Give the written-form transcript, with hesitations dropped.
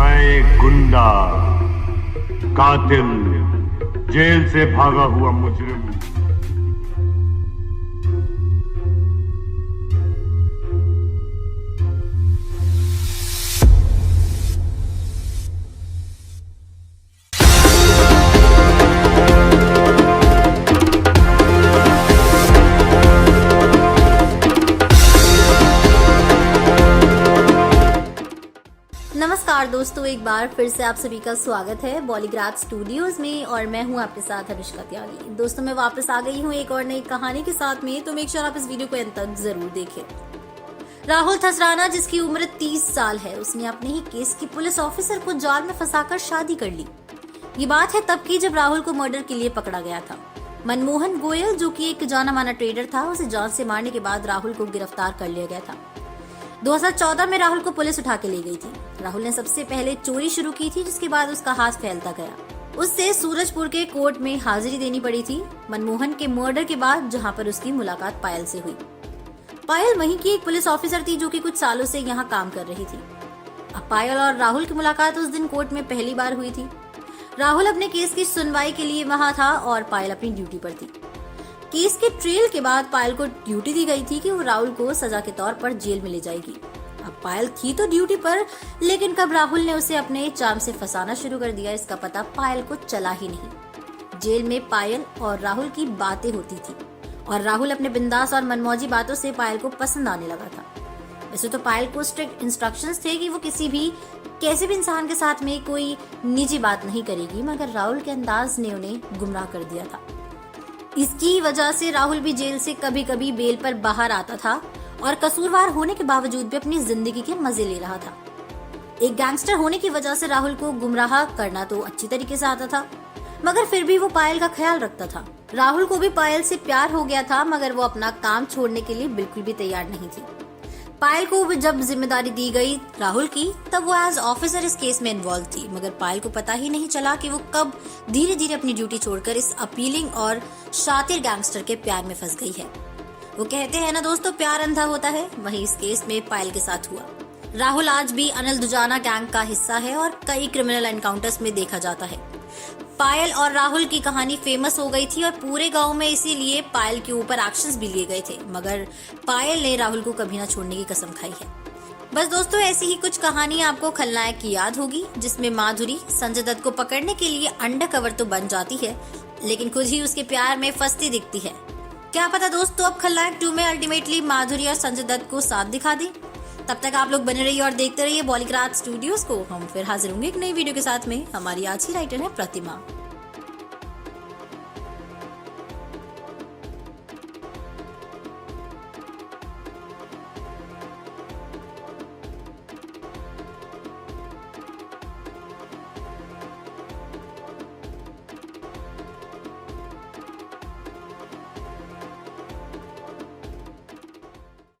मैं एक गुंडा, कातिल, जेल से भागा हुआ मुजरिम। नमस्कार दोस्तों, एक बार फिर से आप सभी का स्वागत है बॉलीग्राज स्टूडियोज में और मैं हूं आपके साथ अनुष्का त्यागी। दोस्तों, मैं वापस आ गई हूं एक और नई कहानी के साथ में, तो मेक श्योर आप इस वीडियो को अंत तक जरूर देखें। राहुल थसराना, जिसकी उम्र 30 साल है, उसने अपने ही केस की पुलिस ऑफिसर को जाल में फंसाकर शादी कर ली। ये बात है तब की जब राहुल को मर्डर के लिए पकड़ा गया था। मनमोहन गोयल, जो कि एक जाना माना ट्रेडर था, उसे जान से मारने के बाद राहुल को गिरफ्तार कर लिया गया था। 2014 में राहुल को पुलिस उठा के ले गई थी। राहुल ने सबसे पहले चोरी शुरू की थी, जिसके बाद उसका हाथ फैलता गया। उससे सूरजपुर के कोर्ट में हाजिरी देनी पड़ी थी मनमोहन के मर्डर के बाद, जहां पर उसकी मुलाकात पायल से हुई। पायल वहीं की एक पुलिस ऑफिसर थी जो कि कुछ सालों से यहाँ काम कर रही थी। अब पायल और राहुल की मुलाकात उस दिन कोर्ट में पहली बार हुई थी। राहुल अपने केस की सुनवाई के लिए वहां था और पायल अपनी ड्यूटी पर थी। केस के ट्रेल के बाद पायल को ड्यूटी दी गई थी कि वो राहुल को सजा के तौर पर जेल में ले जाएगी। अब पायल थी तो ड्यूटी पर, लेकिन कब राहुल ने उसे अपने चाम से फंसाना शुरू कर दिया, इसका पता पायल को चला ही नहीं। जेल में पायल और राहुल की बातें होती थी और राहुल अपने बिंदास और मनमौजी बातों से पायल को पसंद आने लगा था। वैसे तो पायल को स्ट्रिक्ट इंस्ट्रक्शंस थे कि वो कैसे भी इंसान के साथ में कोई निजी बात नहीं करेगी, मगर राहुल के अंदाज ने उन्हें गुमराह कर दिया था। इसकी वजह से राहुल भी जेल से कभी कभी बेल पर बाहर आता था और कसूरवार होने के बावजूद भी अपनी जिंदगी के मजे ले रहा था। एक गैंगस्टर होने की वजह से राहुल को गुमराह करना तो अच्छी तरीके से आता था, मगर फिर भी वो पायल का ख्याल रखता था। राहुल को भी पायल से प्यार हो गया था, मगर वो अपना काम छोड़ने के लिए बिल्कुल भी तैयार नहीं थी। पायल को जब जिम्मेदारी दी गई राहुल की, तब वो एज ऑफिसर इस केस में इन्वॉल्व थी, मगर पायल को पता ही नहीं चला कि वो कब धीरे धीरे अपनी ड्यूटी छोड़कर इस अपीलिंग और शातिर गैंगस्टर के प्यार में फंस गई है। वो कहते हैं ना दोस्तों, प्यार अंधा होता है, वही इस केस में पायल के साथ हुआ। राहुल आज भी अनिल दुजाना गैंग का हिस्सा है और कई क्रिमिनल एनकाउंटर्स में देखा जाता है। पायल और राहुल की कहानी फेमस हो गई थी और पूरे गांव में इसीलिए पायल के ऊपर एक्शंस भी लिए गए थे, मगर पायल ने राहुल को कभी ना छोड़ने की कसम खाई है। बस दोस्तों, ऐसी ही कुछ कहानी आपको खलनायक की याद होगी, जिसमें माधुरी संजय दत्त को पकड़ने के लिए अंडर कवर तो बन जाती है, लेकिन खुद ही उसके प्यार में फंसती दिखती है। क्या पता दोस्तों, अब खलनायक 2 में अल्टीमेटली माधुरी और संजय दत्त को साथ दिखा दे। तब तक आप लोग बने रहिए और देखते रहिए बॉलीग्राज स्टूडियोज को। हम फिर हाजिर होंगे एक नई वीडियो के साथ में। हमारी आज की राइटर है प्रतिमा।